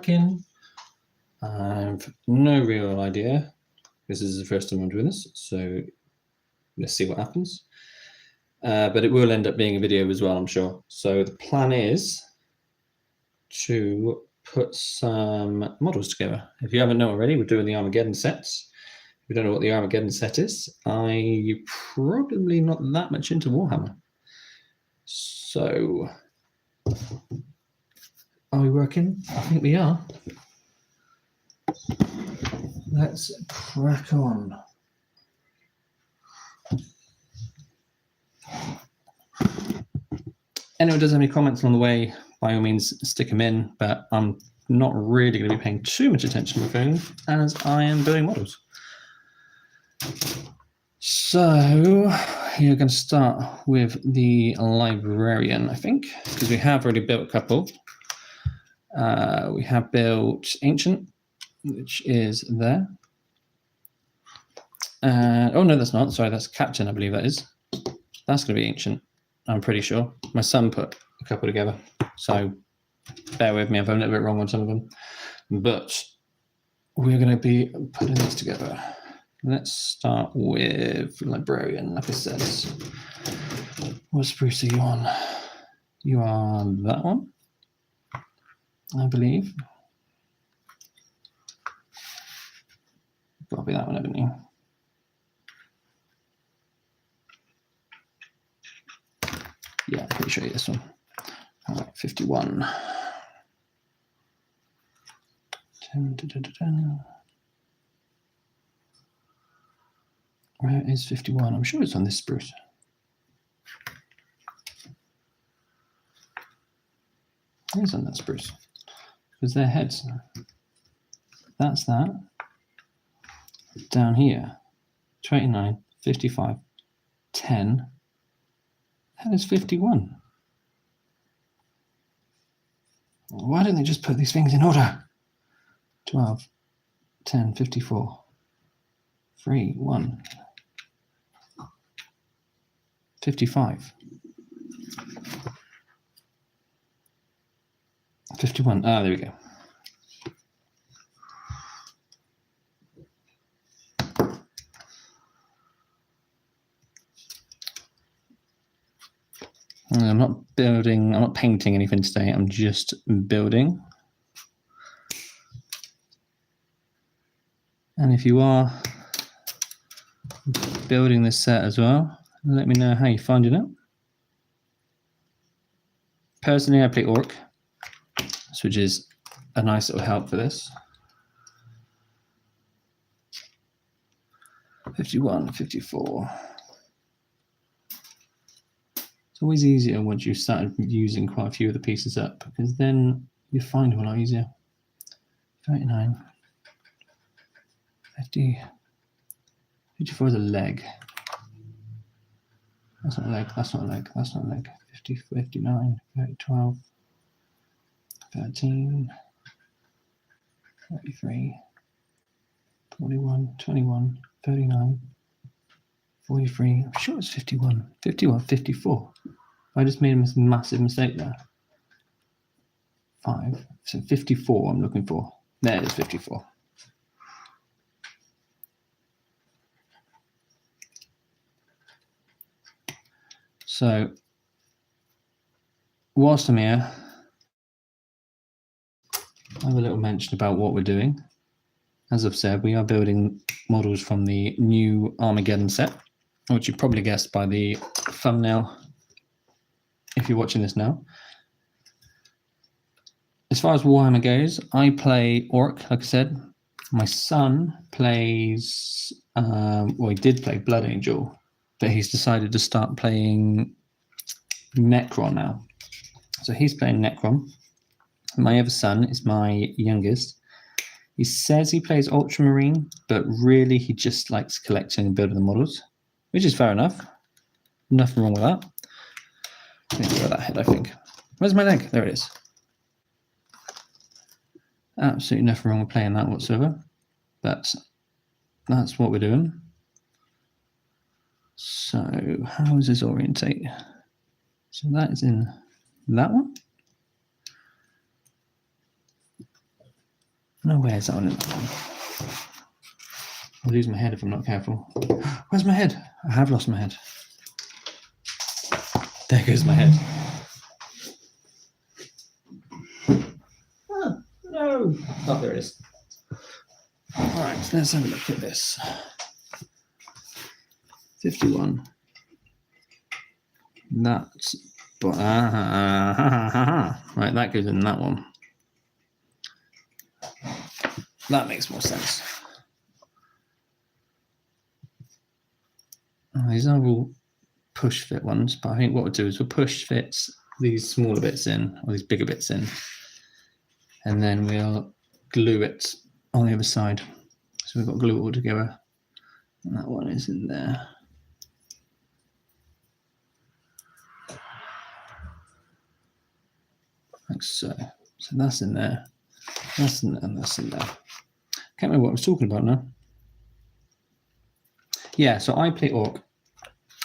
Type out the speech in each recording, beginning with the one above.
working. I've no real idea. This is the first time I'm doing this, so let's see what happens. But it will end up being a video as well, I'm sure. So the plan is to put some models together. If you haven't known already, we're doing the Armageddon sets. If you don't know what the Armageddon set is, you're probably not that much into Warhammer. So, are we working? I think we are. Let's crack on. Anyone does have any comments along the way, by all means, stick them in, but I'm not really going to be paying too much attention to my phone as I am building models. So you're going to start with the librarian, I think, because we have already built a couple. We have built Ancient, which is there. Oh, no, that's not. Sorry, that's Captain, I believe that is. That's going to be Ancient, I'm pretty sure. My son put a couple together, so bear with me if I'm a little bit wrong on some of them. But we're going to be putting this together. Let's start with librarian, like I said. What spruce are you on? You are that one, I believe. Got to be that one, haven't you? Yeah, I'm pretty sure this one. All right, 51. 10, Where is 51? I'm sure it's on this spruce. It is on that spruce. Because their heads. That's that. Down here. 29, 55, 10. That is 51. Why don't they just put these things in order? 12, 10, 54, 3, 1. 55. 51. Ah, there we go. I'm not building, I'm not painting anything today, I'm just building. And if you are building this set as well, let me know how you're finding it. Personally, I play Orc, which is a nice little help for this. 51, 54. It's always easier once you've started using quite a few of the pieces up, because then you find them a lot easier. 39, 50, 54 is a leg. That's not a leg, that's not a leg, that's not a leg. 50, 59, 30, 12, 13, 33, 41, 21, 39, 43. I'm sure it's 51, 51, 54. I just made a massive mistake there. 5, so 54 I'm looking for. There it is, 54. So, whilst I'm here, I have a little mention about what we're doing. As I've said, we are building models from the new Armageddon set, which you probably guessed by the thumbnail if you're watching this now. As far as Warhammer goes, I play Orc, like I said. My son plays, well, he did play Blood Angel, but he's decided to start playing Necron now. So he's playing Necron. My other son is my youngest. He says he plays Ultramarine, but really he just likes collecting and building the models, which is fair enough. Nothing wrong with that. Let me go that head, I think. Where's my leg? There it is. Absolutely nothing wrong with playing that whatsoever. That's what we're doing. So how does this orientate? So that is in that one. No, where's that one in that one? I'll lose my head if I'm not careful. Where's my head? I have lost my head. There goes my head. Oh, no. Oh, there it is. All right, so let's have a look at this. 51. That's... right, that goes in that one. That makes more sense. These are all push fit ones, but I think what we'll do is we'll push fit these smaller bits in, or these bigger bits in, and then we'll glue it on the other side. So we've got to glue it all together. And that one is in there. Like so. So that's in there. That's in there, and that's in there. Can't remember what I was talking about now. Yeah, so I play Orc.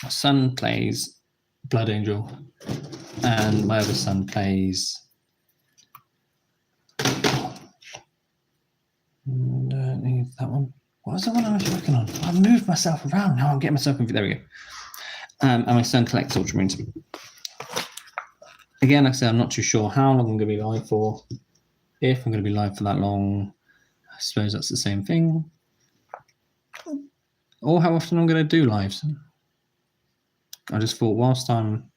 My son plays Blood Angel, and my other son plays that one. What was the one I was working on? I moved myself around. Now I'm getting myself confused. There we go. And my son collects Ultramarines. Again, like I said, I'm not too sure how long I'm going to be live for. If I'm going to be live for that long, I suppose that's the same thing. Or how often I'm going to do lives. I just thought whilst I'm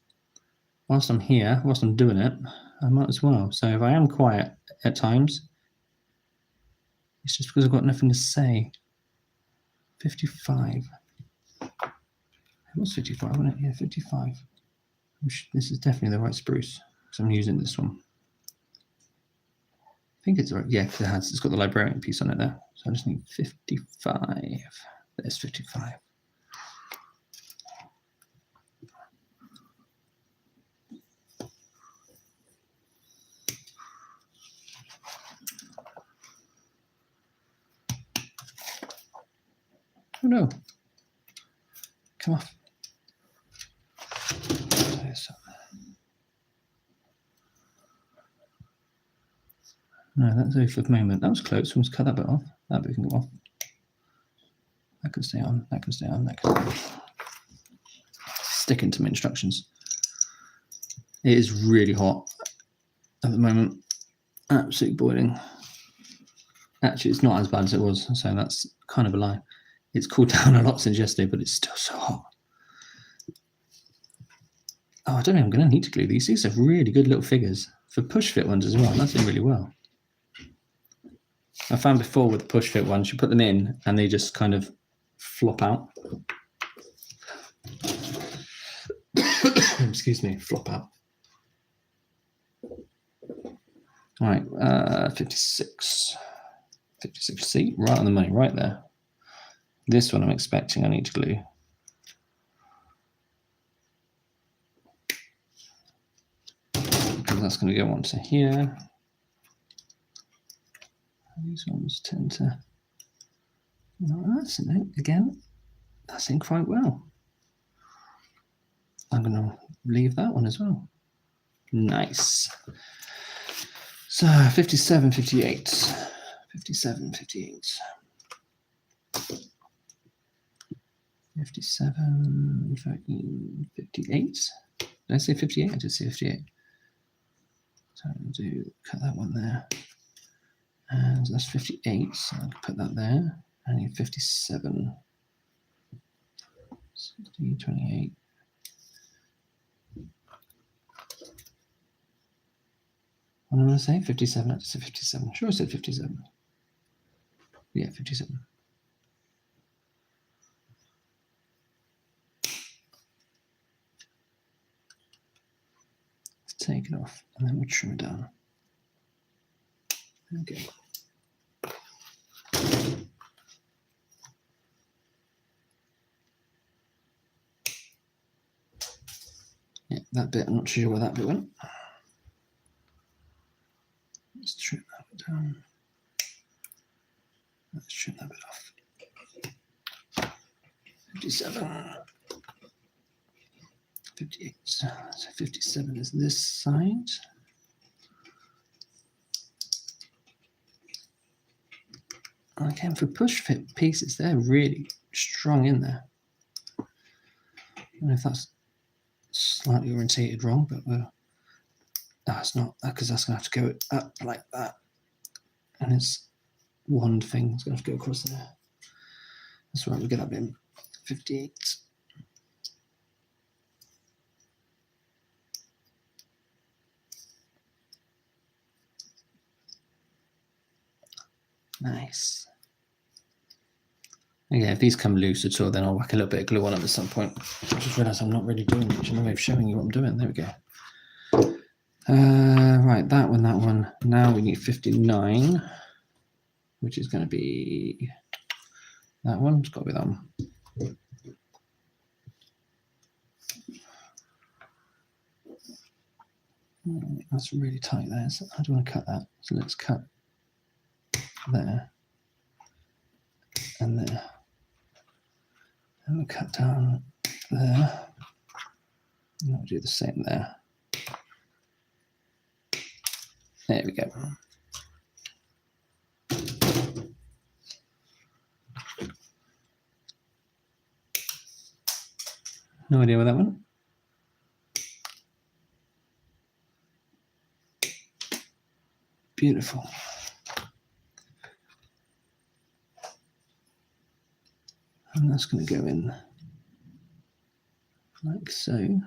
here, whilst I'm doing it, I might as well. So if I am quiet at times, it's just because I've got nothing to say. 55. It was 55, wasn't it? Yeah, 55. This is definitely the right spruce because I'm using this one. I think it's right. Yeah, because it's got the librarian piece on it there. So I just need 55. There's 55. Oh no. Come off. No, that's over for the moment. That was close. We must cut that bit off. That bit can go off. That can stay on. That can stay on. That can stay on. Sticking to my instructions. It is really hot at the moment. Absolutely boiling. Actually, it's not as bad as it was, so that's kind of a lie. It's cooled down a lot since yesterday, but it's still so hot. Oh, I don't know. I'm going to need to glue these. These are really good little figures for push fit ones as well. That's doing really well. I found before with the push fit ones, you put them in and they just kind of flop out. Excuse me, flop out. All right, 56. 56, see, right on the money, right there. This one I'm expecting I need to glue. Because that's going to go onto here. These ones tend to, that's in it again. That's in quite well. I'm going to leave that one as well. Nice. So 57, 58. 57, 58. 57, 13, 58. Did I say 58? I did say 58. So I'll cut that one there. And that's 58, so I can put that there. I need 57. 60, 28. What am I going to say? 57. I just said 57. Sure, I said 57. Yeah, 57. Let's take it off and then we'll trim it down. Okay. Yeah, that bit, I'm not sure where that bit went. Let's trim that bit down. Let's trim that bit off. 57. 58. So 57 is this side. And again, for push fit pieces, they're really strong in there. I don't know if that's slightly orientated wrong, but it's not, because that's going to have to go up like that. And it's one thing, it's going to have to go across there. That's right, we'll get that bit in 58. Nice. Yeah, if these come loose at all, then I'll whack a little bit of glue on them at some point. I just realised I'm not really doing much in the way of showing you what I'm doing. There we go. Right, that one. Now we need 59, which is going to be that one. It's got to be that one. That's really tight there. So I don't want to cut that. So let's cut there and there. And we'll cut down there. And I'll do the same there. There we go. No idea where that went. Beautiful. And that's going to go in like so.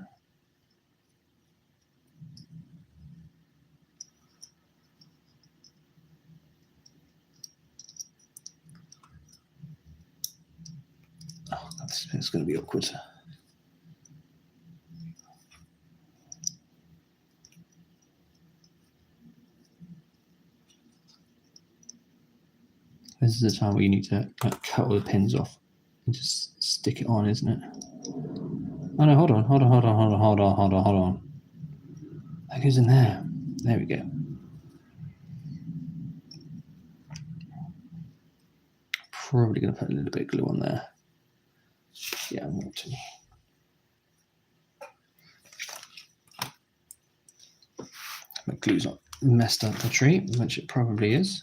Oh, it's going to be awkward. This is the time where you need to cut all the pins off and just stick it on, isn't it? Oh no, hold on. That goes in there. There we go. Probably going to put a little bit of glue on there. Yeah, I want to. My glue's not messed up the tree, which it probably is.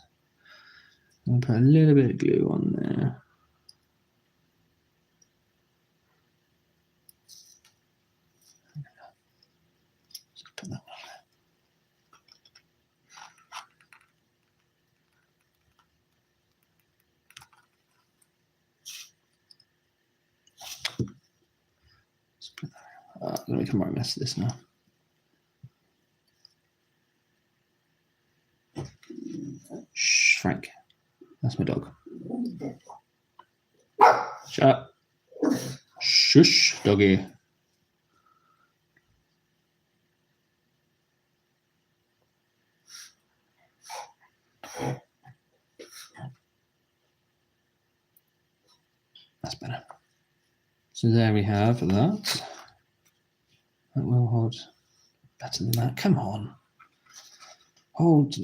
I'm going to put a little bit of glue on there. Just put that one there. Just put that. I'm going to make a right mess of this now. Shh, Frank. That's my dog. Shut up. Shush, doggy. That's better. So there we have that. That will hold better than that. Come on. Hold.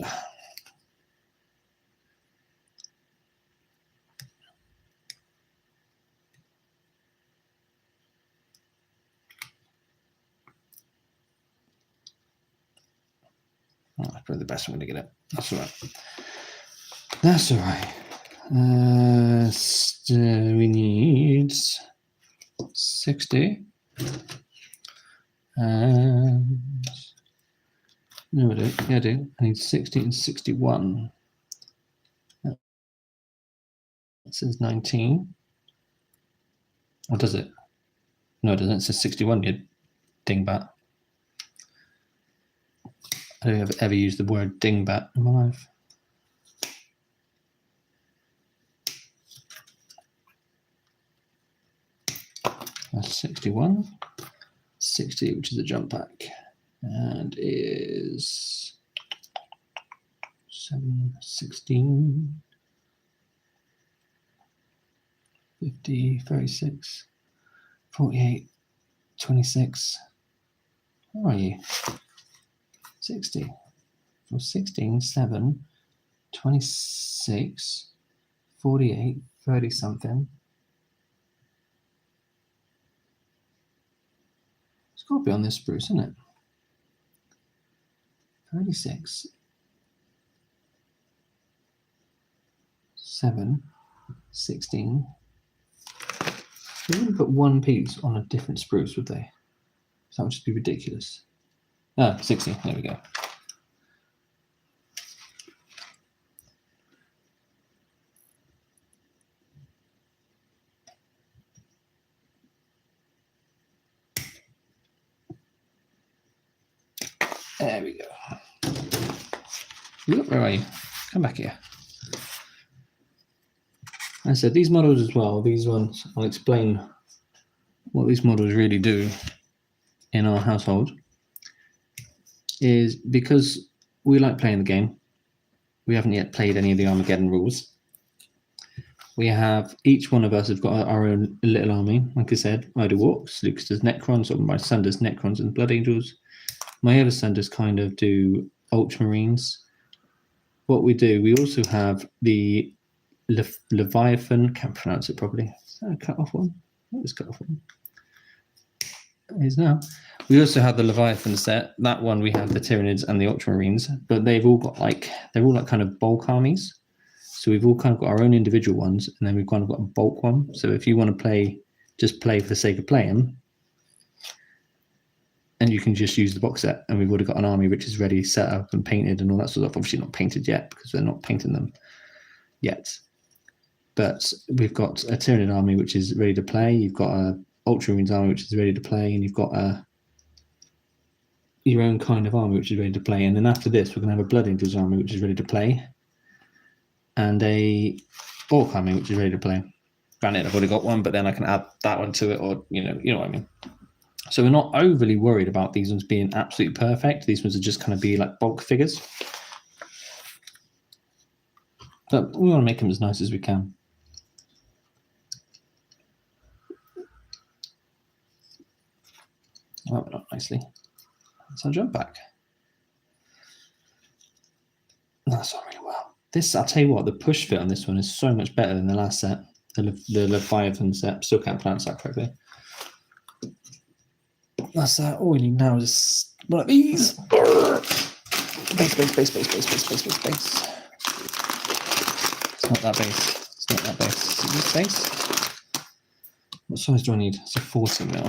Oh, that's probably the best way to get it. That's all right. That's all right. We need 60. And no, I don't. Yeah, I do. I need 60 and 61. That says 19. Or does it? No, it doesn't. It says 61, you dingbat. I don't think I've ever used the word dingbat in my life. That's 61. 60, which is a jump back, and is 7, 16, 50, 36, 48, 26. Where are you? 60. So 16, 7, 26, 48, 30 something. It's got to be on this spruce, isn't it? 36, 7, 16. They wouldn't put one piece on a different spruce, would they? That would just be ridiculous. 16, there we go. There we go. Look, where are you? Come back here. I said these models as well, these ones, I'll explain what these models really do in our household, is because we like playing the game. We haven't yet played any of the Armageddon rules. We have, each one of us have got our own little army. Like I said, I do orcs, Lucas does Necrons, or my son does Necrons and Blood Angels. My other son does kind of do Ultramarines. What we do, we also have the Leviathan, can't pronounce it properly. Is that a cut off one? What is cut off one? It is now. We also have the Leviathan set. That one we have the Tyranids and the Ultramarines, but they've all got they're all like kind of bulk armies. So we've all kind of got our own individual ones, and then we've kind of got a bulk one. So if you want to just play for the sake of playing, and you can just use the box set, and we've already got an army which is ready, set up and painted and all that sort of stuff. Obviously not painted yet because they're not painting them yet. But we've got a Tyranid army which is ready to play. You've got a Ultramarines army which is ready to play, and you've got your own kind of army which is ready to play. And then after this, we're going to have a Blood Angels army which is ready to play, and a Orc army which is ready to play. Granted, I've already got one, but then I can add that one to it, or you know what I mean. So we're not overly worried about these ones being absolutely perfect. These ones are just kind of be like bulk figures, but we want to make them as nice as we can. Oh, not nicely. So I'll jump back. That's not really well. This, I'll tell you what, the push fit on this one is so much better than the last set, the Leviathan set. Still can't pronounce that correctly. That's that. All we need now is one of these. Base. It's not that base. It's not that base. Is this base? What size do I need? It's a 40 mil.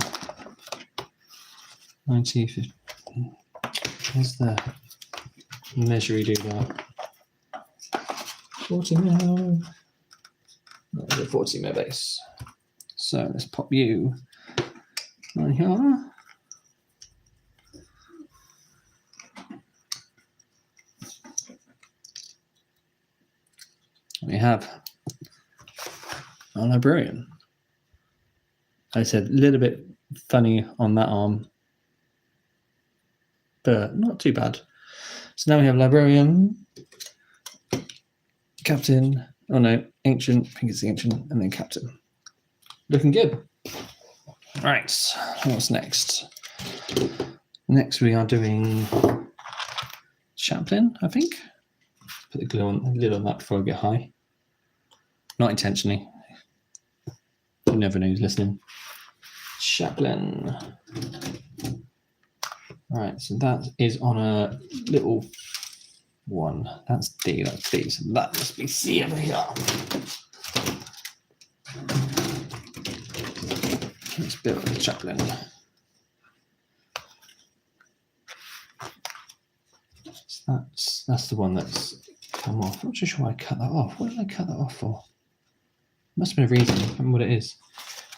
90, 50. Where's the measure do that? 40 mil. There's a 40 mil base. So let's pop you right here. We have our Librarian. I said a little bit funny on that arm, but not too bad. So now we have Librarian, Captain, oh no, Ancient, I think it's the Ancient, and then Captain. Looking good. Right, what's next? Next we are doing Chaplain, I think. Put the glue on, a lid on that before I get high. Not intentionally. You never know who's listening. Chaplain. Right, so that is on a little one. That's D, that's D. So that must be C over here. Let's build the Chaplain. So that's the one that's come off. I'm not sure why I cut that off. What did I cut that off for? Must have been a reason. I don't remember what it is.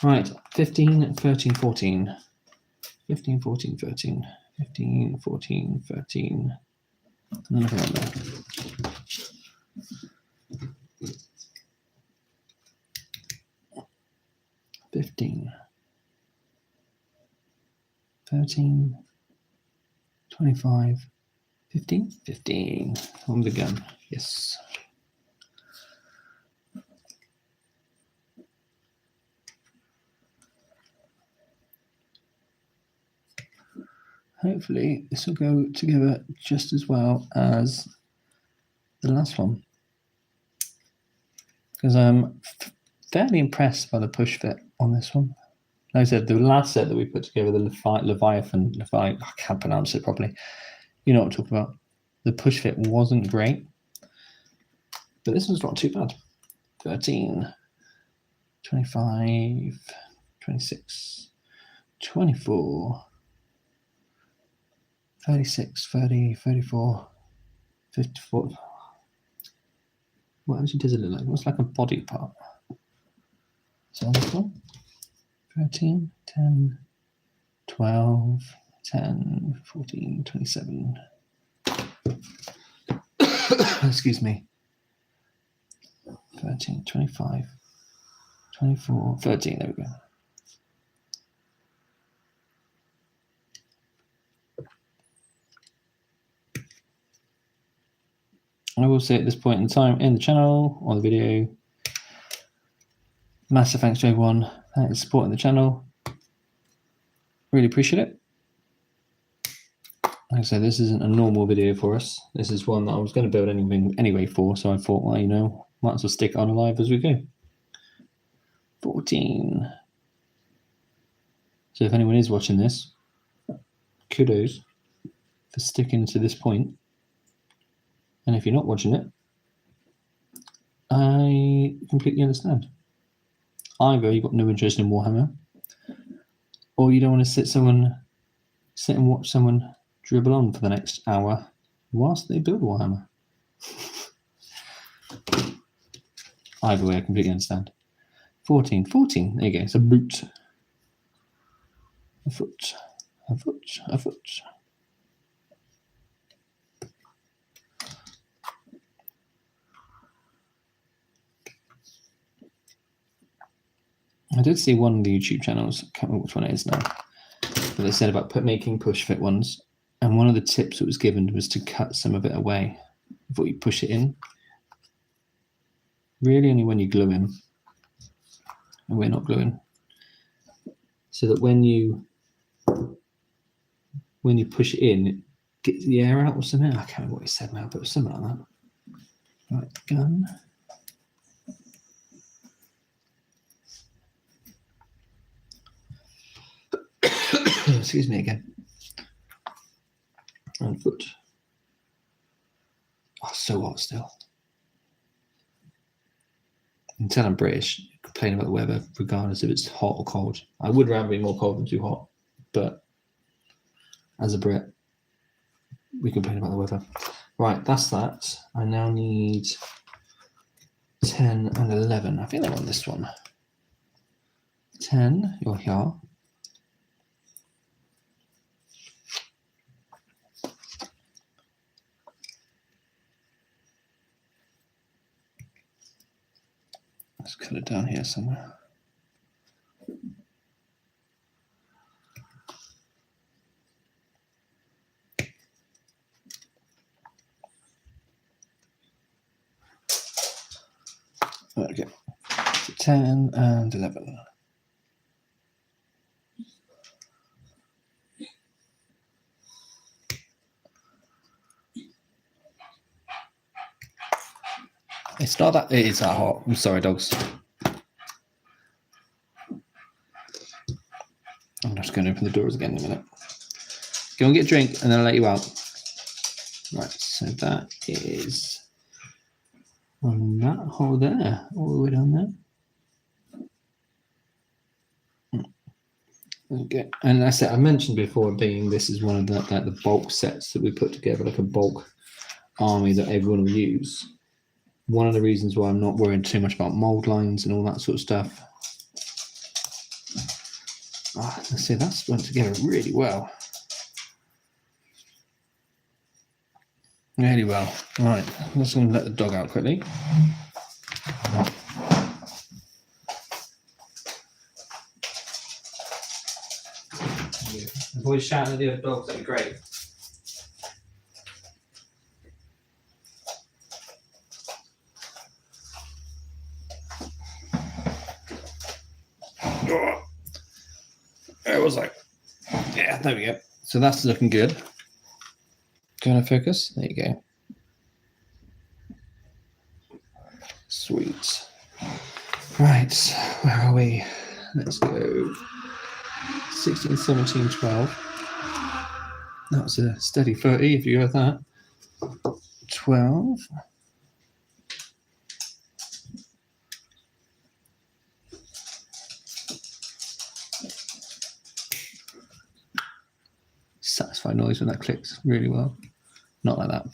Right, 15, 13, 14. 15, 14, 13. 15, 14, 13. Nothing on there. 15. 13. 25. 15? 15. On the gun. Yes. Hopefully this will go together just as well as the last one, because I'm fairly impressed by the push fit on this one. Like I said, the last set that we put together, the Leviathan, I can't pronounce it properly. You know what I'm talking about. The push fit wasn't great, but this one's not too bad. 13, 25, 26, 24, 36, 30, 34, 54. What actually does it look like? It looks like a body part. So 13, 10, 12, 10, 14, 27. Excuse me. 13, 25, 24, 13. There we go. I will say at this point in time in the channel or the video, massive thanks to everyone that is supporting the channel. Really appreciate it. Like I said, this isn't a normal video for us. This is one that I was going to build anything anyway for, so I thought, well, you know, might as well stick it on live as we go. 14. So if anyone is watching this, kudos for sticking to this point. And if you're not watching it, I completely understand. Either you've got no interest in Warhammer, or you don't want to sit and watch someone dribble on for the next hour whilst they build Warhammer. Either way, I completely understand. 14, there you go. It's a boot. A foot. I did see one of the YouTube channels, I can't remember which one it is now, but they said about making push fit ones, and one of the tips that was given was to cut some of it away before you push it in. Really only when you glue in, and we're not gluing, so that when you push it in, it gets the air out or something. I can't remember what he said now, but it was something like that. Right, gun. Excuse me again. And foot. Oh, so hot still. Until I'm British, complain about the weather, regardless if it's hot or cold. I would rather be more cold than too hot, but as a Brit, we complain about the weather. Right, that's that. I now need 10 and 11. I think I want this one. 10, you're here. Let's cut it down here somewhere. Okay, so 10 and 11. It's not that, it is that hot. I'm sorry, dogs. I'm just going to open the doors again in a minute. Go and get a drink and then I'll let you out. Right, so that is on that hole there, all the way down there. Okay, and that's it. I mentioned before being this is one of the bulk sets that we put together, like a bulk army that everyone will use. One of the reasons why I'm not worrying too much about mold lines and all that sort of stuff. Let's see, that's went together really well. Really well. Right, I'm just going to let the dog out quickly. The boys shouting at the other dogs, that'd be great. It was like, yeah, there we go. So that's looking good. Going to focus? There you go. Sweet. Right, where are we? Let's go. 16, 17, 12. That was a steady 30 if you go with that. 12. butterfly noise when that clicks really well. Not like that.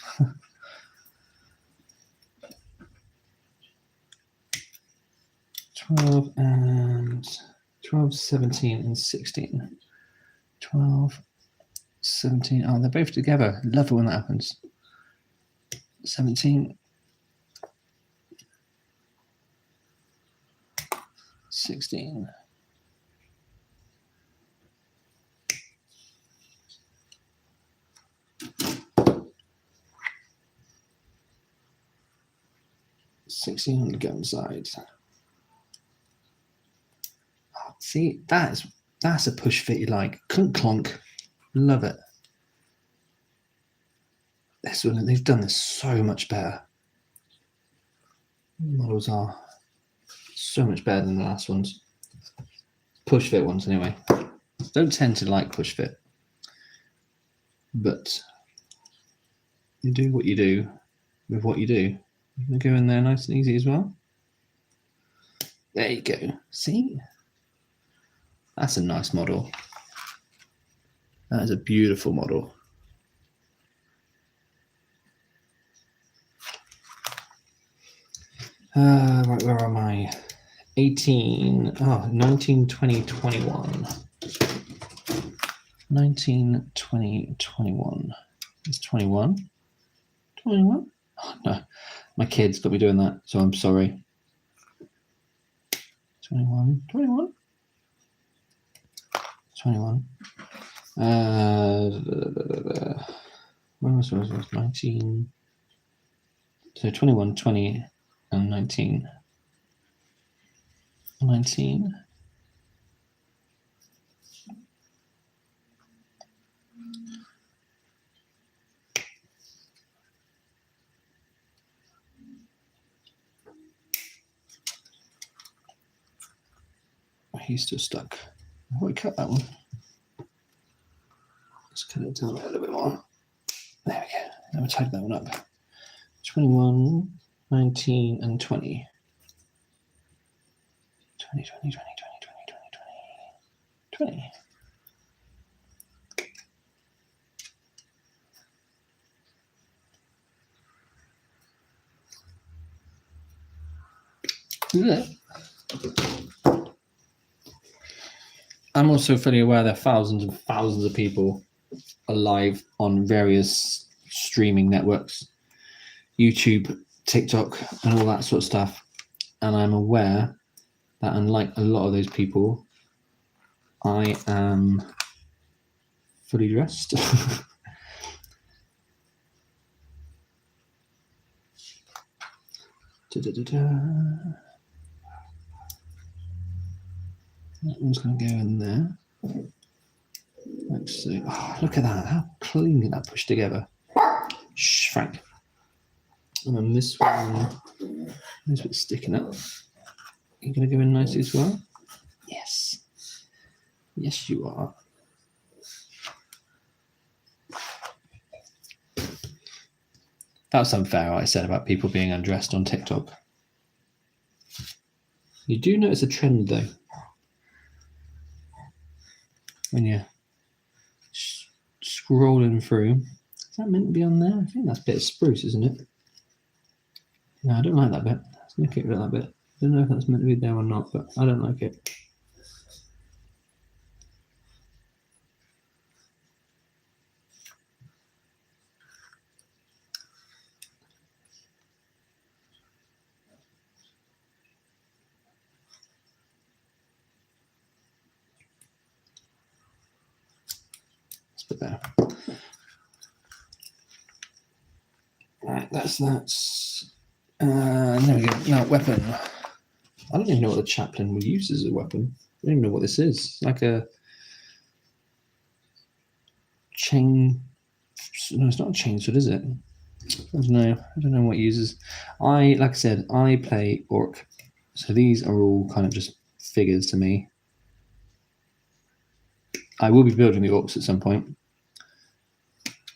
12 and 12, 17 and 16. 12, 17. Oh, they're both together. Love it when that happens. 17. 16. On the gun side. Oh, see, that's a push fit you like. Clunk clonk. Love it. This one, they've done this so much better. Models are so much better than the last ones. Push fit ones anyway. Don't tend to like push fit, but you do what you do with what you do. You're going to go in there nice and easy as well. There you go. See? That's a nice model. That is a beautiful model. Right, where am I? 18, 19, 20, 21. 19, 20, 21. It's 21. 21? Oh, no, my kids got me doing that, so I'm sorry. 21, 21. 21. When was 19? So 21, 20, and 19. 19. He's still stuck. I want to cut that one. Let's cut it down a little bit more. There we go. Now we'll tighten that one up. 21, 19, and 20. 20, 20, 20, 20, 20, 20, 20, 20. Yeah. I'm also fully aware there are thousands and thousands of people alive on various streaming networks, YouTube, TikTok, and all that sort of stuff. And I'm aware that unlike a lot of those people, I am fully dressed. That one's going to go in there. Let's see. Oh, look at that. How clean that pushed together. Shh, Frank. And then this one, this bit's sticking up. You're going to go in nicely as well? Yes. Yes, you are. That was unfair, what I said about people being undressed on TikTok. You do notice a trend, though. When you're scrolling through. Is that meant to be on there? I think that's a bit of spruce, isn't it? No, I don't like that bit. Let's make it rid of that bit. I don't know if that's meant to be there or not, but I don't like it. Let's put there. Right, that's there we go. Now, weapon. I don't even know what the chaplain would use as a weapon. I don't even know what this is. It's like a chain. No, it's not a chainsword, is it? I don't know what it uses. Like I said, I play orc. So these are all kind of just figures to me. I will be building the orcs at some point,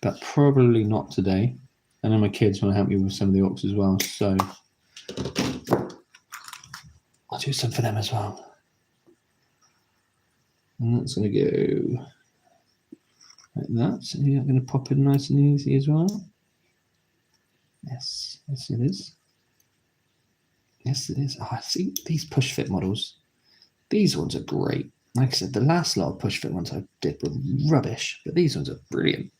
but probably not today. I know my kids want to help me with some of the orcs as well, so I'll do some for them as well. And that's going to go like that. So you're going to pop in nice and easy as well. Yes, yes it is. Yes it is. Oh, I see these push fit models. These ones are great. Like I said, the last lot of push fit ones I did were rubbish, but these ones are brilliant.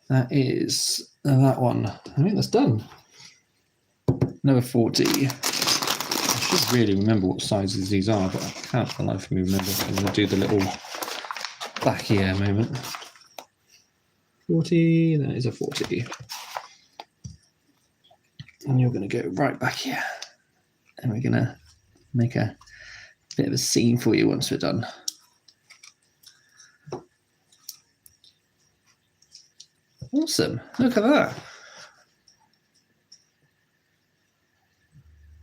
That is that one. I think that's done. Number 40. I should really remember what sizes these are, but I can't for the life of me remember. I'm going to do the little back here moment. 40, that is a 40. And you're going to go right back here. And we're going to make a bit of a scene for you once we're done. Awesome. Look at that.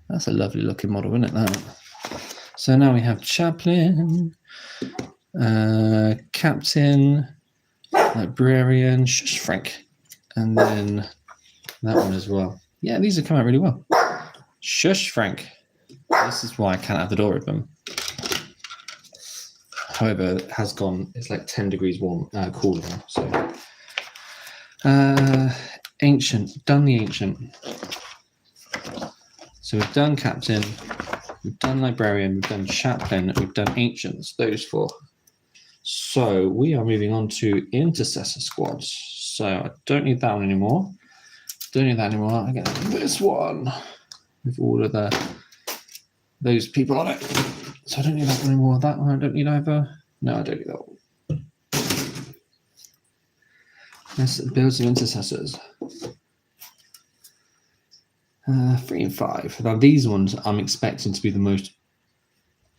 That's a lovely looking model, isn't it? That. So now we have Chaplain, Captain, Librarian, Shush Frank, and then that one as well. Yeah, these have come out really well. Shush Frank. This is why I can't have the door open. However, it has gone, it's like 10 degrees warm, cooler now. So, Ancient, done the Ancient. So we've done Captain, we've done Librarian, we've done Chaplain, we've done Ancients, those four. So we are moving on to Intercessor Squads. So I don't need that one anymore. Don't need that anymore. I get this one with all of those people on it. So I don't need that one anymore. That one I don't need either. No, I don't need that one. Let's build some intercessors. 3 and 5. Now these ones I'm expecting to be the most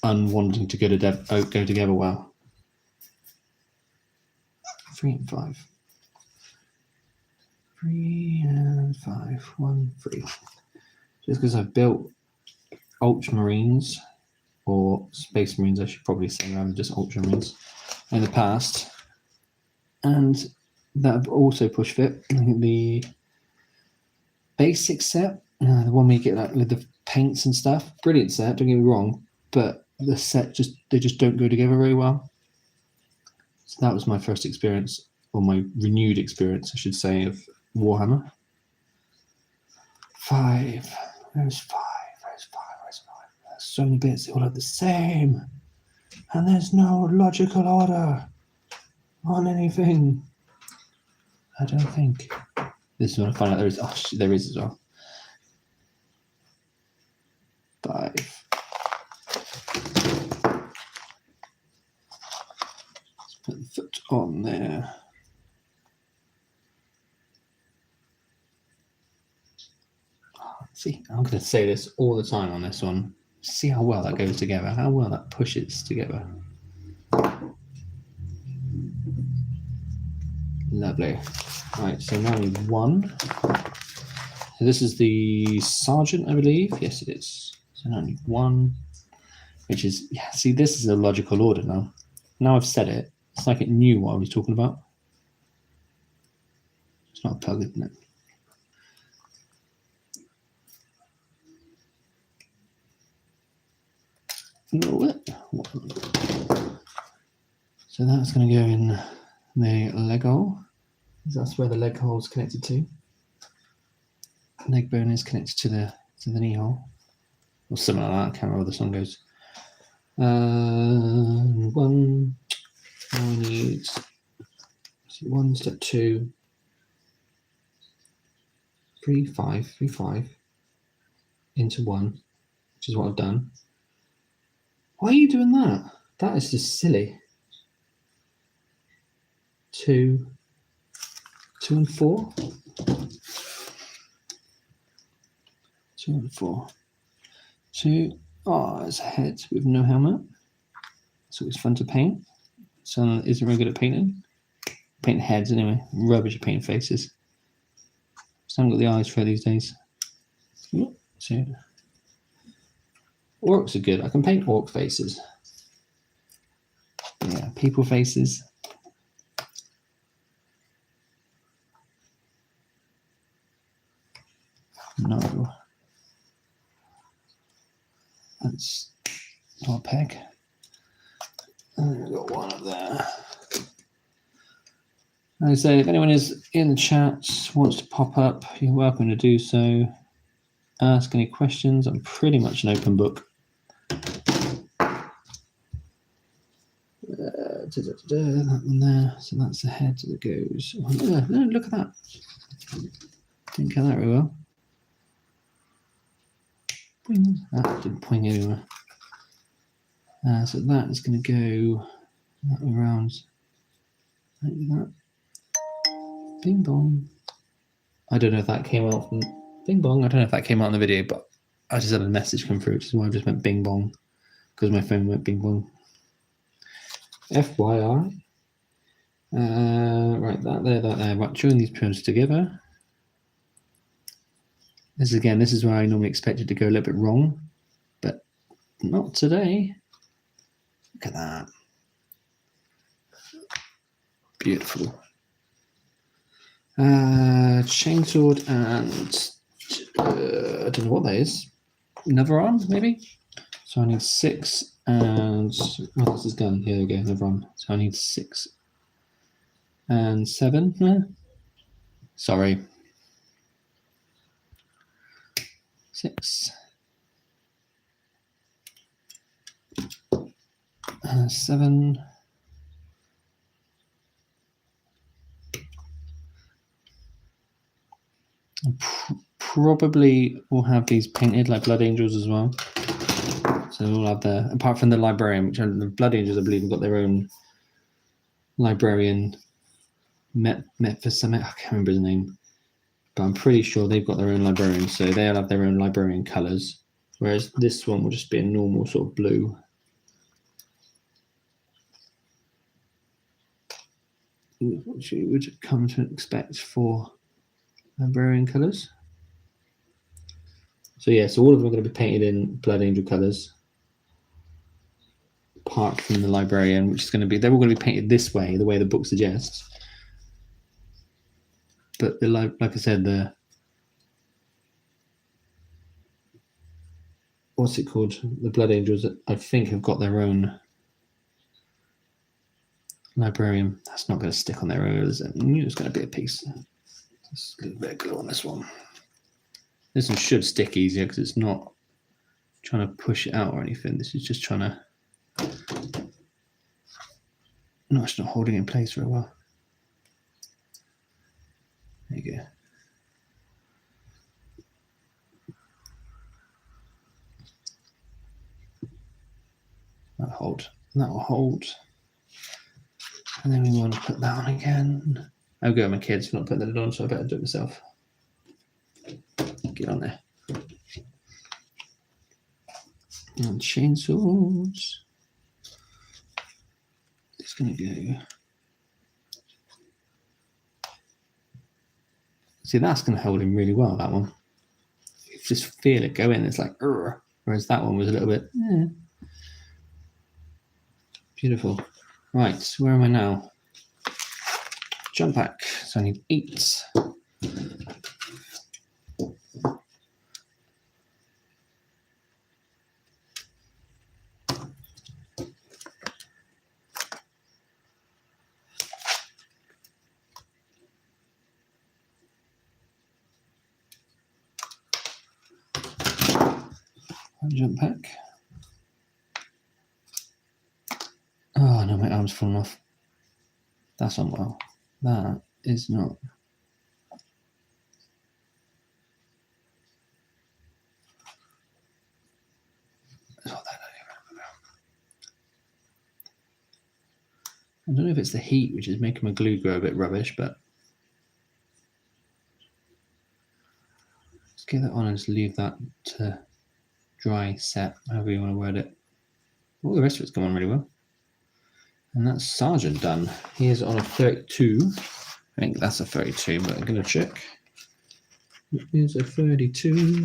unwanting to go together well. 3 and 5. 3 and 5. 1, 3. Just because I've built Ultramarines, or Space Marines, I should probably say, rather than just Ultramarines, in the past. And that also push fit. I think the basic set, the one we get like with the paints and stuff, brilliant set, don't get me wrong, but the set they just don't go together very well. So that was my first experience, or my renewed experience, I should say, of Warhammer. 5. There's 5. There's 5. There's 5. There's so many bits. They all look the same, and there's no logical order on anything. I don't think. This is when I find out there is. Oh, there is as well. 5. Let's put the foot on there. See, I'm going to say this all the time on this one. See how well that goes together, how well that pushes together. Lovely. Right, so now we have 1. So this is the Sergeant, I believe. Yes, it is. So now I need 1, which is, yeah, see, this is a logical order now. Now I've said it, it's like it knew what I was talking about. It's not a pug, isn't it? So that's going to go in the leg hole. That's where the leg hole is connected to. Leg bone is connected to the knee hole, or something like that. I can't remember how the song goes. 1. Now I need 1, step 2, 3, 5, 3, 5 into 1, which is what I've done. Why are you doing that? That is just silly. 2, 2 and 4. 2 and 4. 2. Oh, it's a head with no helmet. So it's fun to paint. Someone that isn't very good at painting. Painting heads anyway. Rubbish at painting faces. Just haven't got the eyes for it these days. So, orcs are good. I can paint orc faces. Yeah, people faces. No. That's not a peg. And we've got one up there. Like I say, if anyone is in the chat, wants to pop up, you're welcome to do so. Ask any questions. I'm pretty much an open book. That one there. So that's the head that goes. Oh, look at that. Didn't get that very well. That didn't point anywhere. So that is going to go that way around. Like that. Bing bong. I don't know if that came out from bing bong. I don't know if that came out in the video, but I just had a message come through, which is why I just went bing bong because my phone went bing bong. FYI. Right, that there. Right, join these pyramids together. This is where I normally expect it to go a little bit wrong, but not today. Look at that. Beautiful. Chainsword and I don't know what that is. Another arm, maybe? So I need 6 and what else is done? Here we go, another arm. So I need 6 and 7. Sorry. 6 and 7. Probably will have these painted like blood angels as well. So we'll have apart from the librarian, which are the blood angels, I believe, have got their own librarian. Met for Summit. I can't remember his name, but I'm pretty sure they've got their own librarian, so they'll have their own librarian colours. Whereas this one will just be a normal sort of blue. Which you would come to expect for librarian colours. So yeah, so all of them are going to be painted in blood angel colours. Apart from the librarian, which is going to be, they're all going to be painted this way, the way the book suggests. But the like I said, the what's it called? The blood angels, I think, have got their own librarian. That's not going to stick on their own, is it? It's going to be a piece. Just a little bit of glue on this one. This one should stick easier because it's not trying to push it out or anything. This is just trying to. No, it's not holding it in place very well. There you go. That'll hold. That will hold. And then we want to put that on again. I'll go with my kids for not putting that on, so I better do it myself. Get on there. And chainsaws. It's going to go. See, that's going to hold him really well, that one. You just feel it go in. It's like, urgh. Whereas that one was a little bit, Beautiful. Right, where am I now? Jump back. So I need 8. Jump back. Oh no, my arm's fallen off. That's not well. That is not. I don't know if it's the heat which is making my glue go a bit rubbish, but let's get that on and just leave that to dry, set, however you want to word it. All the rest of it's gone on really well. And that's Sergeant done. He is on a 32. I think that's a 32, but I'm going to check. It is a 32.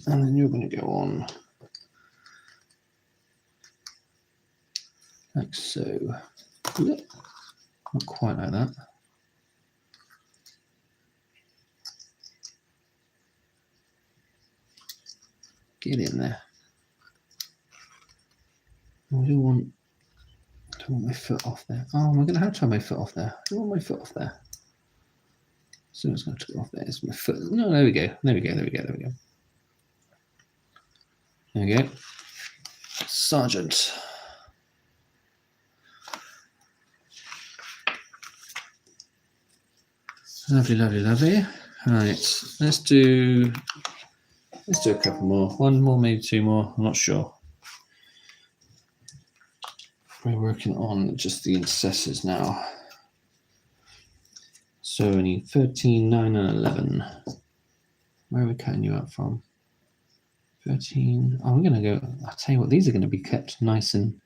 And then you're going to go on like so. Not quite like that. Get in there. I don't want my foot off there. Oh, I'm going to have to have my foot off there. I don't want my foot off there. So it's going to go off there. It's my foot. No, there we go. There we go. There we go. There we go. There we go. Sergeant. Lovely, lovely, lovely. Right, let's do a couple more. One more, maybe two more. I'm not sure. We're working on just the intercessors now. So we need 13, 9, and 11. Where are we cutting you up from? 13. Oh, I'm going to go. I'll tell you what, these are going to be kept nice and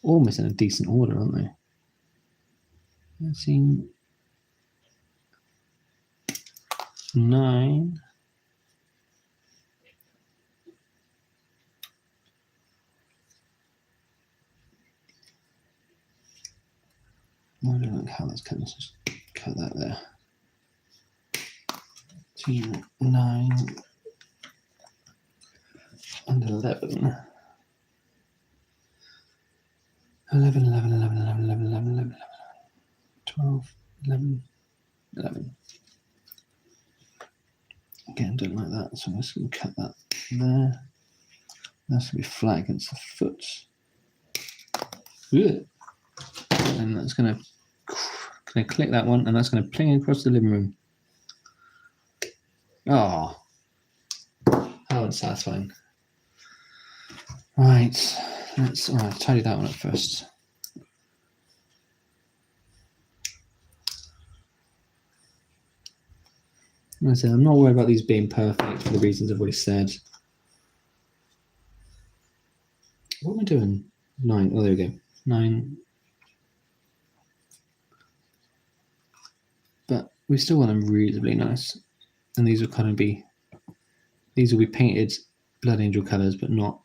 almost in a decent order, aren't they? 13, 9. I don't like how that's cut. Let's just cut that there. 13, 9, and 11. 11, 11, 11, 11, 11, 11, 11, 12, 11, 11. Again, don't like that, so I'm just going to cut that there. That's going to be flat against the foot. Ugh. And that's going to click that one, and that's going to pling across the living room. Oh, how unsatisfying. Right, let's tidy that one up first. As I said, I'm not worried about these being perfect for the reasons I've already said. What am I doing? 9. Oh, there we go. 9. But we still want them reasonably nice. And these will be painted Blood Angel colours, but not.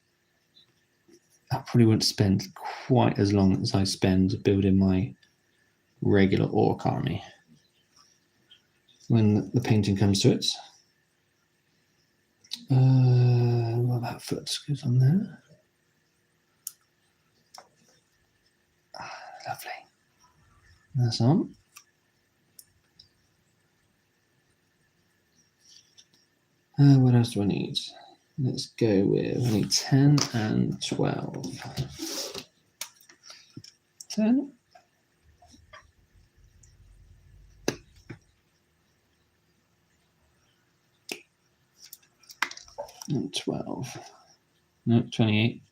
I probably won't spend quite as long as I spend building my regular Orc army when the painting comes to it. What that foot goes on there. Lovely. That's on. What else do I need? Let's go with, I need 10 and 12. 10. And 12. No, 28.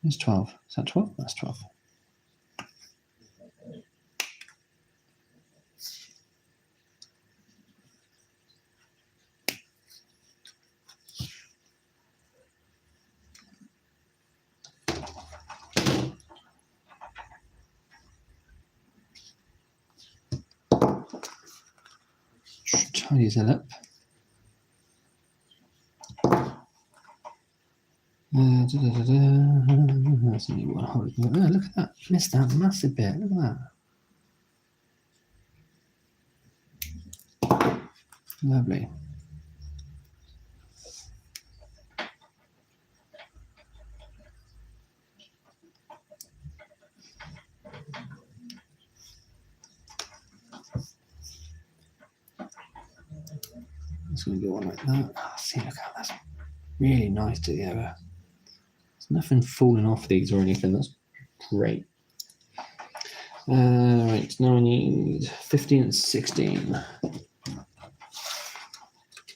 It's 12. Is that 12? That's 12. Tidy that up. That's only one hole. Oh, look at that. Missed that massive bit. Look at that. Lovely. It's going to go on like that. Oh, see, look how that's really nice together. There's nothing falling off these or anything. That's great. Right, now I need 15 and 16.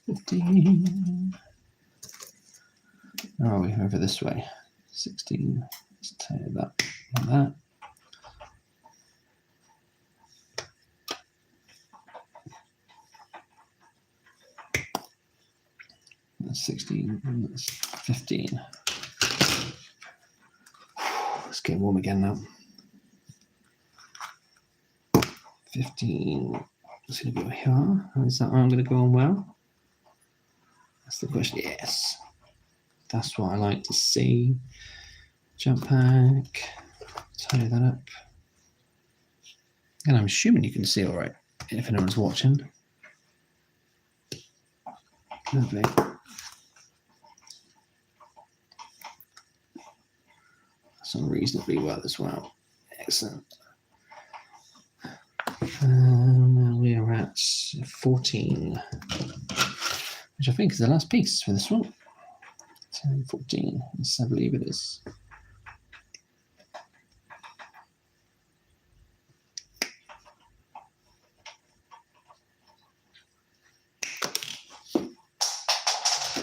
15. Oh, we're over this way. 16. Let's tie that like that. That's 16. And that's 15. It's getting warm again now. 15. It's going to go here. Is that arm going to go on well? That's the question. Yes. That's what I like to see. Jump pack. Tidy that up. And I'm assuming you can see all right if anyone's watching. Lovely. That's done reasonably well as well. Excellent. Now we are at 14, which I think is the last piece for this one. 10, 14, yes, I believe it is.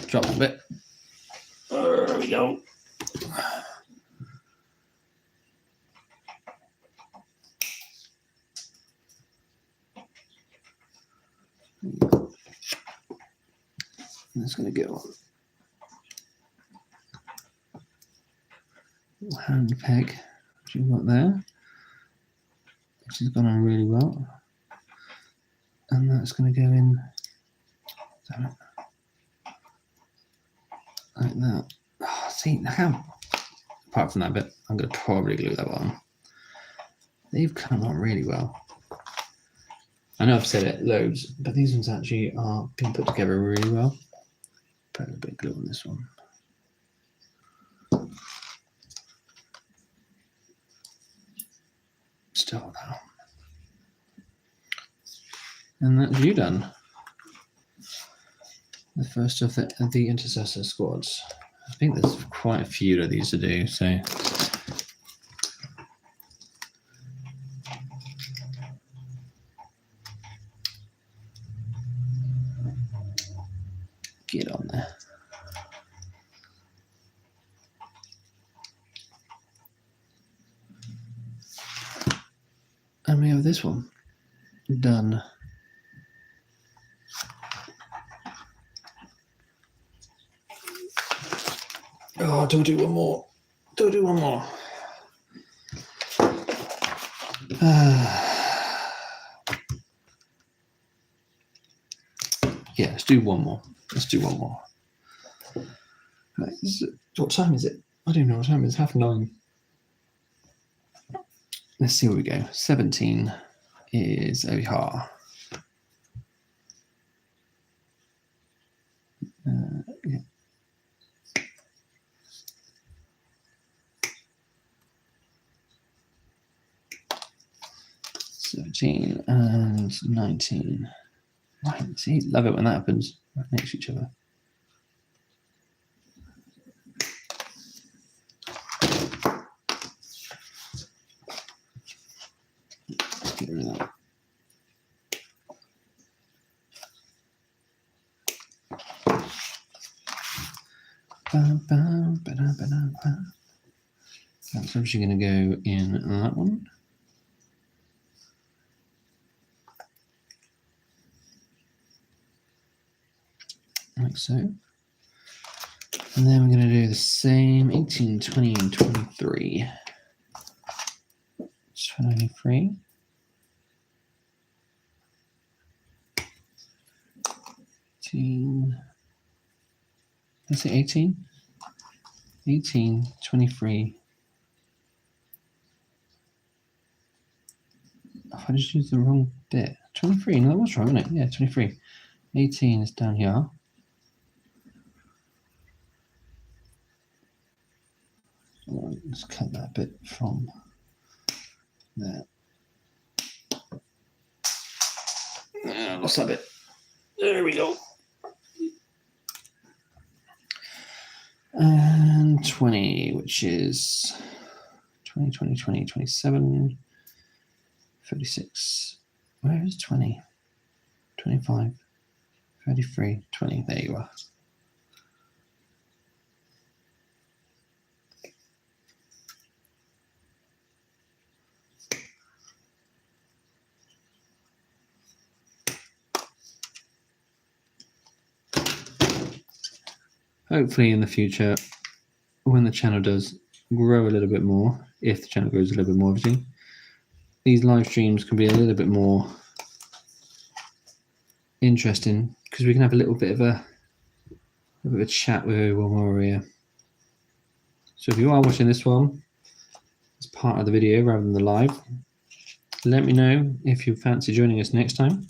Drop a bit. There we go. That's going to go on. Hand peg, which you've got there, which has gone on really well. And that's going to go in like that. Oh, see, how, apart from that bit, I'm going to probably glue that on. They've come on really well. I know I've said it loads, but these ones actually are being put together really well. Put a bit of glue on this one. Still that. And that's you done. The first of the intercessor squads. I think there's quite a few of these to do, so get on there. And we have this one done. Oh, don't do one more. Don't do one more. Yeah, let's do one more. Let's do one more. Right, what time is it? I don't know what time it is. 9:30. Let's see where we go. 17 is Ohar. Yeah. $17 and $19. Right, see, love it when that happens right next to each other. Let's get rid of that. That's obviously going to go in that one. Like so. And then we're going to do the same 18, 20, and 23. 23. 18. Let's say 18. 18, 23. Oh, I just used the wrong bit. 23, no, that was right, wasn't it? Yeah, 23. 18 is down here. Let's cut that bit from there. Lost that bit. There we go. And 20, which is 20, 20, 20, 27, 36. Where is 20? 25, 33, 20. There you are. Hopefully in the future, when the channel does grow a little bit more, if the channel grows a little bit more, obviously, these live streams can be a little bit more interesting because we can have a little bit of a chat with everyone while we're here. So if you are watching this one as part of the video rather than the live, let me know if you fancy joining us next time.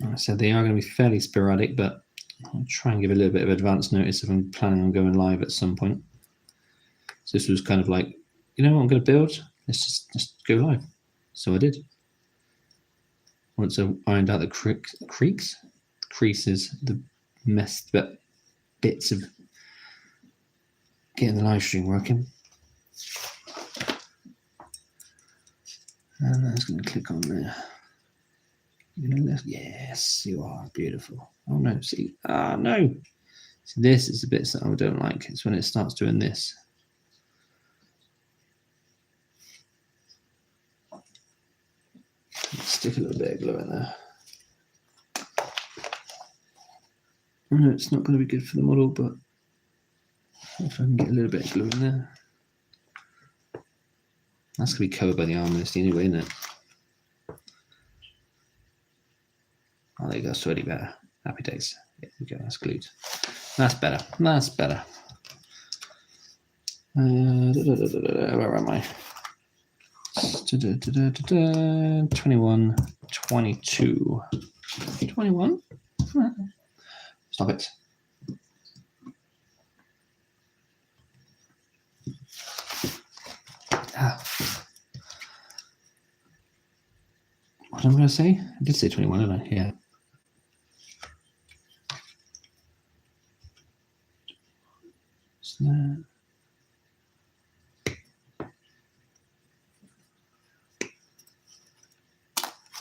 Like I said, they are going to be fairly sporadic, but I'll try and give a little bit of advance notice if I'm planning on going live at some point. So this was kind of like, you know what I'm going to build? Let's just go live. So I did. Once I ironed out the creases, the messed up bits of getting the live stream working. And I'm just going to click on there. Yes, you are beautiful. Oh no, see, no. See, this is the bits that I don't like. It's when it starts doing this. Let's stick a little bit of glue in there. I know it's not going to be good for the model, but if I can get a little bit of glue in there. That's going to be covered by the armrest anyway, isn't it? Oh, there you go. That's already better. Happy days. There we go. That's glued. That's better. That's better. Where am I? 21, 22. 21? Stop it. What am I going to say? I did say 21, didn't I? Yeah.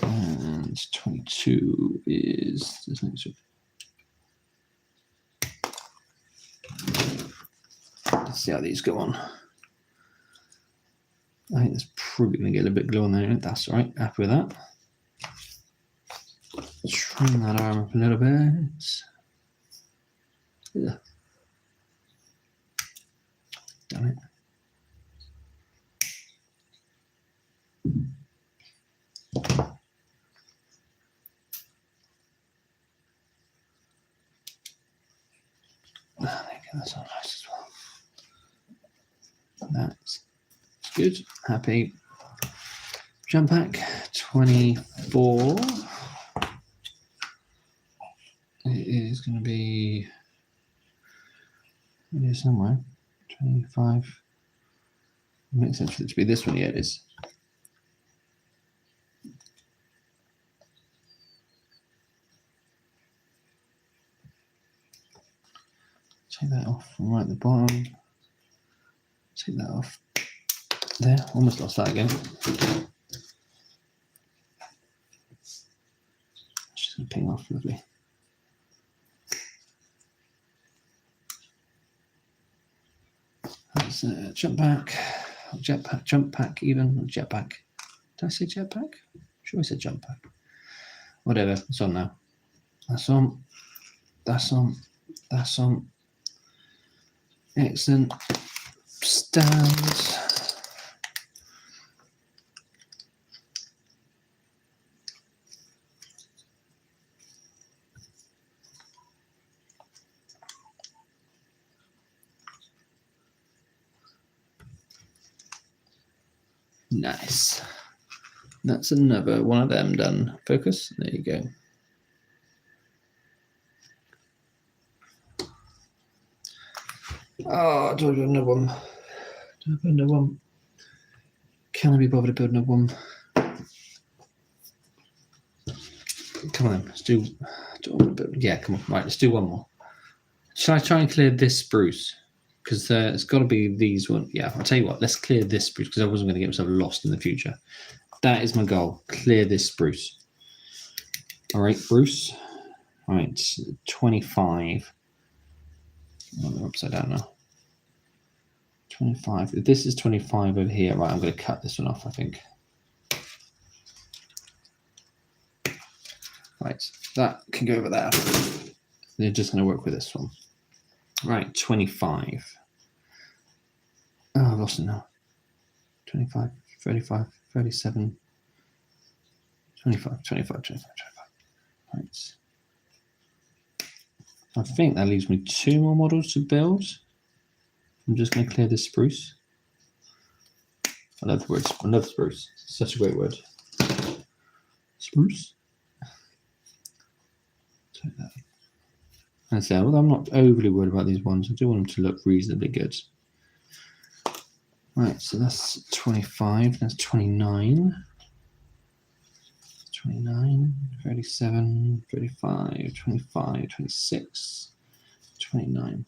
And 22 is this next one. Let's see how these go on. I think there's probably going to get a bit of glue on there. That's all right. Happy with that. Trim that arm up a little bit. Yeah. Damn it. That's all nice as well. That's good. Happy. Jump pack 24. It is going to be here somewhere. 25. Makes sense for it to be this one. Yeah, it is. Take that off from right at the bottom. Take that off there. Almost lost that again. Just going to ping off, lovely. That's jump pack, jetpack, jump pack, even jetpack. Did I say jetpack? Sure, I said jump pack. Whatever, it's on now. That's on. That's on. That's on. Excellent. Stand. Nice. That's another one of them done. Focus. There you go. Oh, do I do another one? Do I build another one? Can I be bothered to build another one? Come on then, let's do yeah, come on. Right, let's do one more. Shall I try and clear this spruce? Because it's got to be these one. Yeah, I'll tell you what, let's clear this spruce because I wasn't going to get myself lost in the future. That is my goal. Clear this spruce. All right, Bruce. All right, 25. Oh, they're upside down now. 25. If this is 25 over here, right, I'm going to cut this one off, I think. Right, that can go over there. They're just going to work with this one. Right, 25. Oh, I've lost it now. 25, 35, 37, 25, 25, 25, 25. Right. I think that leaves me 2 more models to build. I'm just going to clear this spruce. I love the word. I love spruce. It's such a great word. Spruce. Take that. And so, well, I'm not overly worried about these ones. I do want them to look reasonably good. Right, so that's 25, that's 29. 29, 37, 35, 25, 26, 29.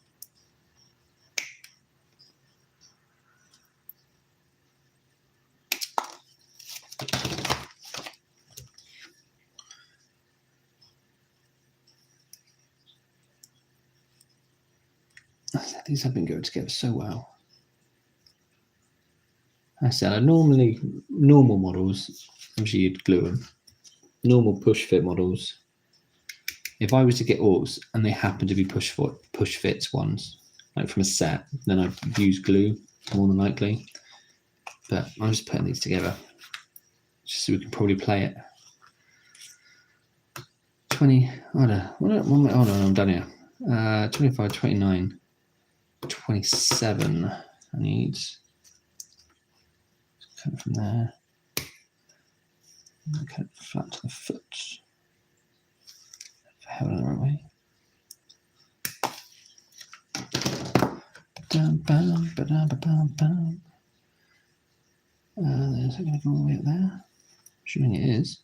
These have been going together so well. I said, normally, normal models, obviously you'd glue them. Normal push fit models, if I was to get orcs and they happen to be push fits ones, like from a set, then I'd use glue more than likely. But I'm just putting these together just so we can probably play it. 20, oh no, I'm done here. 25, 29, 27. I need cut from there. Cut it flat to the foot. Held in the right way. Is it going to go all the way up there? Assuming it is.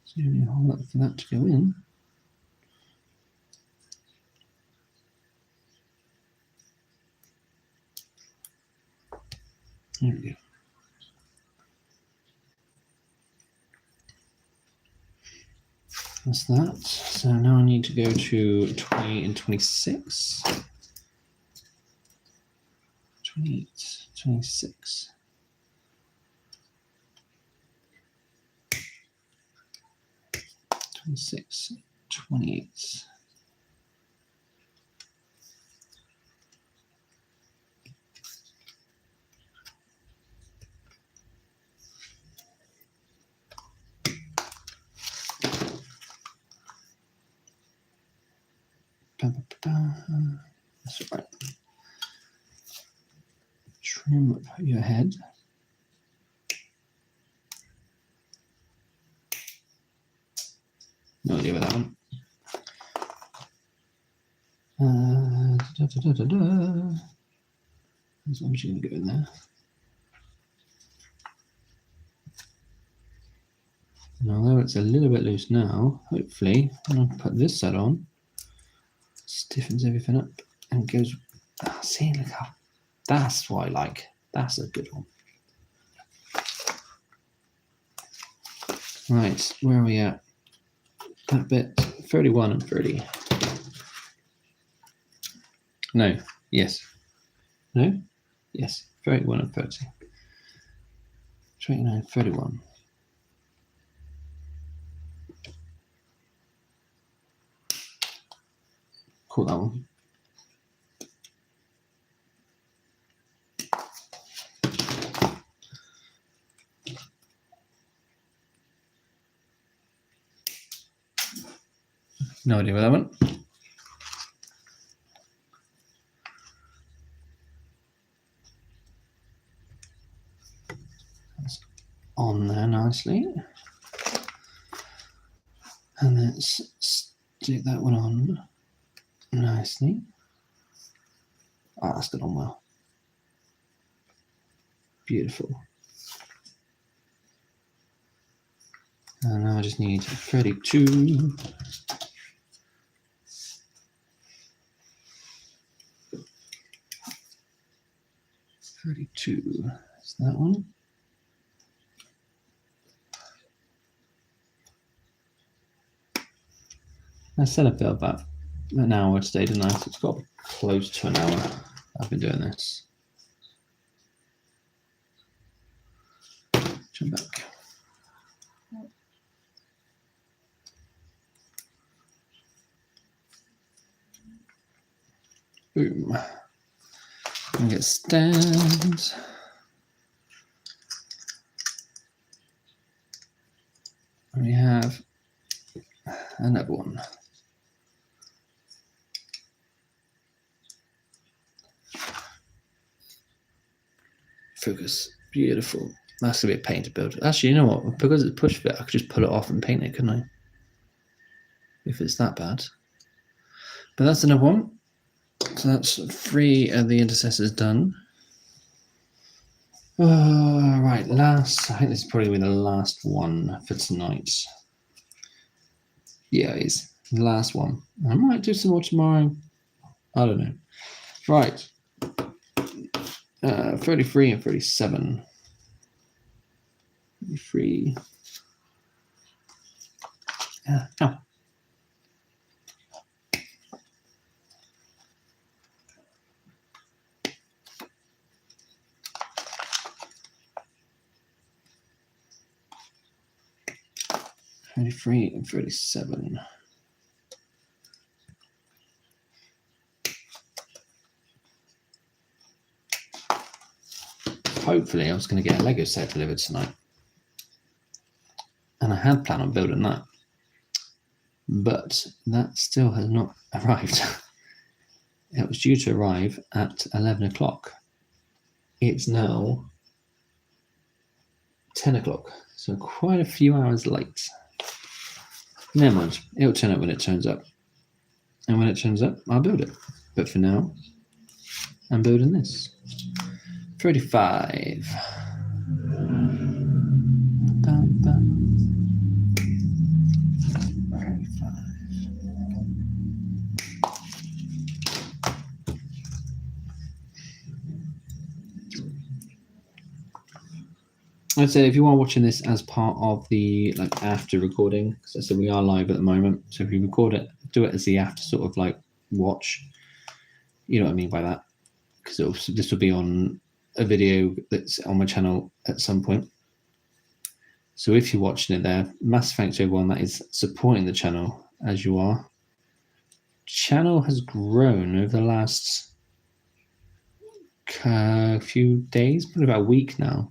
So you need to hold up for that to go in. There we go. That's that. So now I need to go to 20 and 26. 28, 26. Twenty-six, 28. That's right. Trim up your head. No idea with that one. There's obviously going to go in there. And although it's a little bit loose now, hopefully, when I put this set on, stiffens everything up and goes. See, look how. That's what I like. That's a good one. Right, where are we at? That bit 31 and 30. No, yes. No? Yes, 31 and 30. 29, 31. Cool, that one. No idea with that one. That's on there nicely. And let's stick that one on nicely. Oh, that's done on well. Beautiful. And now I just need 32. Is that one? I set up about an hour today, didn't I? So it's got close to an hour I've been doing this. Jump back. Boom. And get stands. And we have another one. Focus. Beautiful. That's going to be a pain to build. Actually, you know what? Because it's push fit, I could just pull it off and paint it, couldn't I? if it's that bad. But that's another one. So that's 3 of the intercessors done. Right, last. I think this is probably the last one for tonight. Yeah, it is the last one. I might do some more tomorrow. I don't know. Right. 33 and 37. 33. Oh. 33 and 37. Hopefully, I was going to get a Lego set delivered tonight. And I had planned on building that. But that still has not arrived. It was due to arrive at 11 o'clock. It's now 10 o'clock. So quite a few hours late. Never mind. It'll turn up when it turns up. And when it turns up, I'll build it. But for now, I'm building this. 35. Bum, bum. 35. I'd say if you are watching this as part of the after recording, because I said we are live at the moment. So if you record it, do it as the after sort of watch. You know what I mean by that? Because this will be on a video that's on my channel at some point. So if you're watching it there, massive thanks to everyone that is supporting the channel as you are. Channel has grown over the last few days, probably about a week now.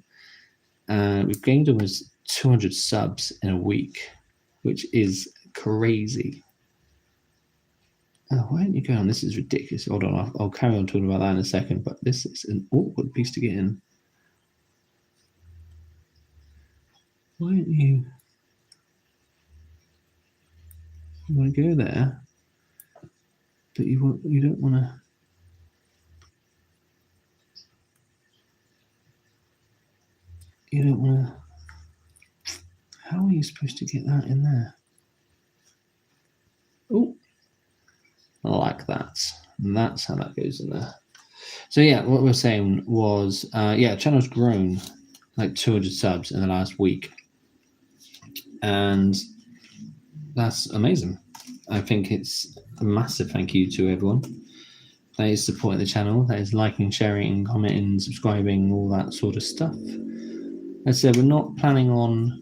We've gained almost 200 subs in a week, which is crazy. Oh, why aren't you going on? This is ridiculous. Hold on, I'll carry on talking about that in a second, but this is an awkward piece to get in. Why aren't you? You want to go there, but you don't want to. You don't want to. How are you supposed to get that in there? Oh, like that. And that's how that goes in there. So yeah, what we're saying was, channel's grown like 200 subs in the last week, and that's amazing. I think it's a massive thank you to everyone that is supporting the channel, that is liking, sharing, commenting, subscribing, all that sort of stuff. As I said, we're not planning on,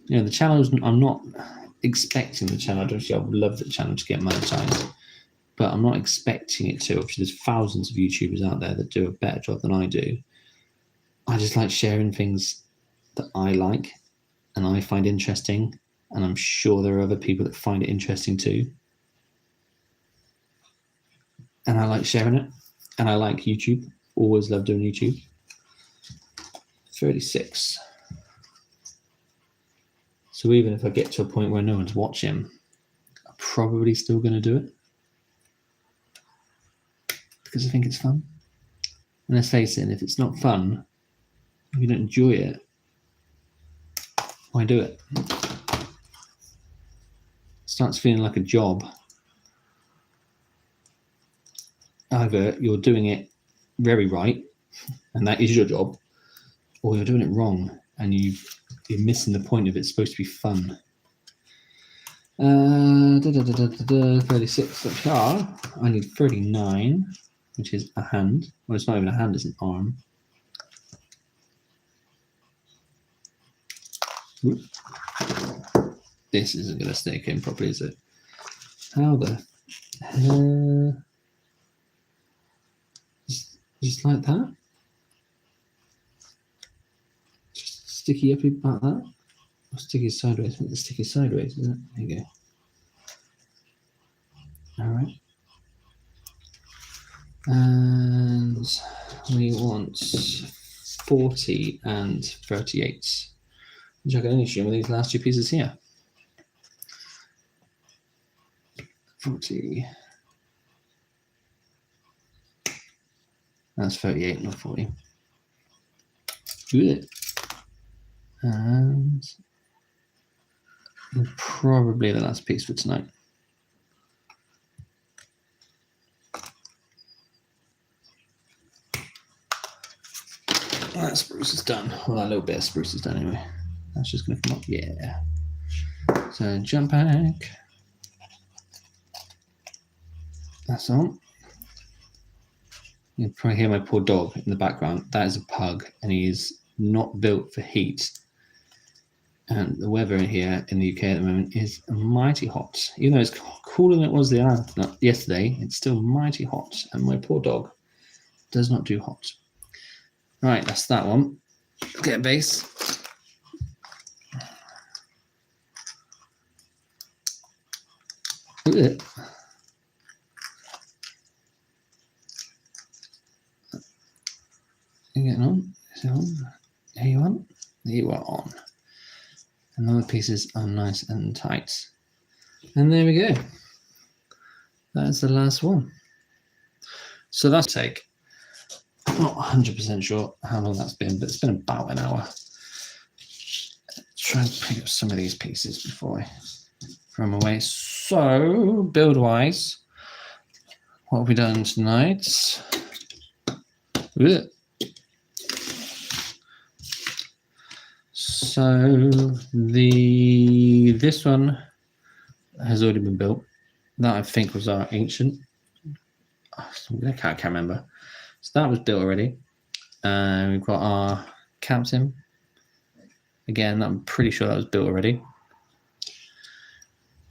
the channels, I'm not expecting the channel, I would love the channel to get monetized, but I'm not expecting it to. Obviously, there's thousands of YouTubers out there that do a better job than I do. I just like sharing things that I like and I find interesting, and I'm sure there are other people that find it interesting too. And I like sharing it, and I like YouTube. Always love doing YouTube. 36. So even if I get to a point where no one's watching, I'm probably still going to do it because I think it's fun. And let's face it, if it's not fun, if you don't enjoy it, why do it? It starts feeling like a job. Either you're doing it very right, and that is your job, or you're doing it wrong, and you're missing the point of it's supposed to be fun. 36 I need 39, which is a hand. Well, it's not even a hand, it's an arm. Oop. This isn't going to stick in properly, is it? How the hell? Just like that? Just sticky up like that? Or sticky sideways? I think it's sticky sideways, isn't it? There you go. All right. And we want 40 and 38, which I can only assume are these last two pieces here. 40. That's 38, not 40. Good. And probably the last piece for tonight. That spruce is done. Well, that little bit of spruce is done anyway. That's just going to come up. Yeah. So jump pack. That's on. You can probably hear my poor dog in the background. That is a pug, and he is not built for heat. And the weather here in the UK at the moment is mighty hot. Even though it's cooler than it was yesterday, it's still mighty hot. And my poor dog does not do hot. Right, that's that one. Get a base. Look at it. You getting on? Is it on? Are you on? You are on. And all the pieces are nice and tight. And there we go. That's the last one. So that's take. I'm not 100% sure how long that's been, but it's been about an hour. Try and pick up some of these pieces before I throw them away. So, build-wise, what have we done tonight? Ugh. So this one has already been built. That I think was our ancient. I can't remember. So that was built already. We've got our captain. Again, I'm pretty sure that was built already.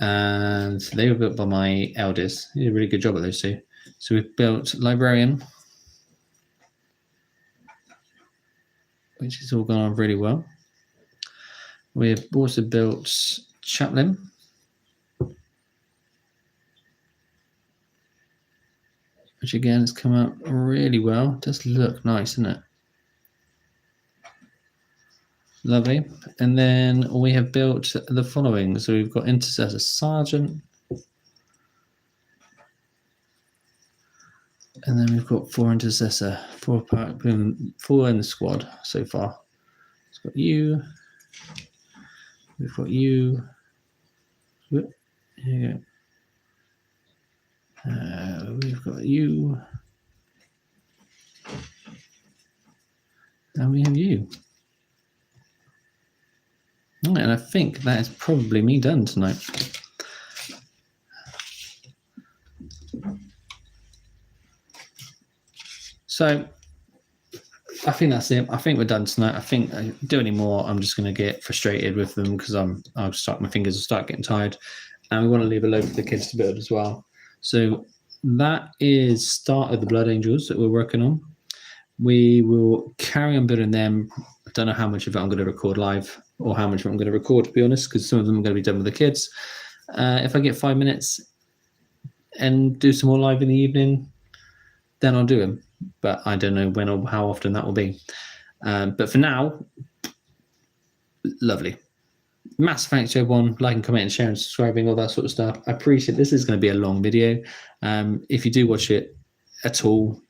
And they were built by my eldest. He did a really good job at those two. So we've built librarian, which has all gone on really well. We've also built chaplain. Which again has come out really well. It does look nice, doesn't it? Lovely. And then we have built the following. So we've got intercessor sergeant. And then we've got 4 intercessor, 4 in the squad so far. It's got you. We've got you. Here you go. We've got you. And we have you. And I think that is probably me done tonight. So I think that's it. I think we're done tonight. I think I do any more, I'm just going to get frustrated with them because my fingers will start getting tired, and we want to leave a load for the kids to build as well. So that is start of the Blood Angels that we're working on. We will carry on building them. I don't know how much of it I'm going to record live or how much of it I'm going to record, to be honest, because some of them are going to be done with the kids. If I get 5 minutes and do some more live in the evening, then I'll do them. But I don't know when or how often that will be. But for now, lovely. Massive thanks to everyone liking, commenting, sharing, subscribing, all that sort of stuff. I appreciate it. This is going to be a long video. If you do watch it at all,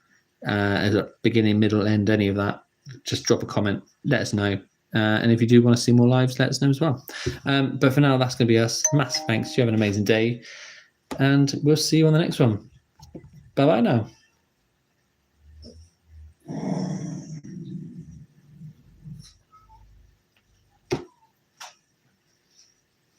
at the beginning, middle, end, any of that, just drop a comment, let us know. And if you do want to see more lives, let us know as well. But for now, that's going to be us. Massive thanks. You have an amazing day. And we'll see you on the next one. Bye-bye now.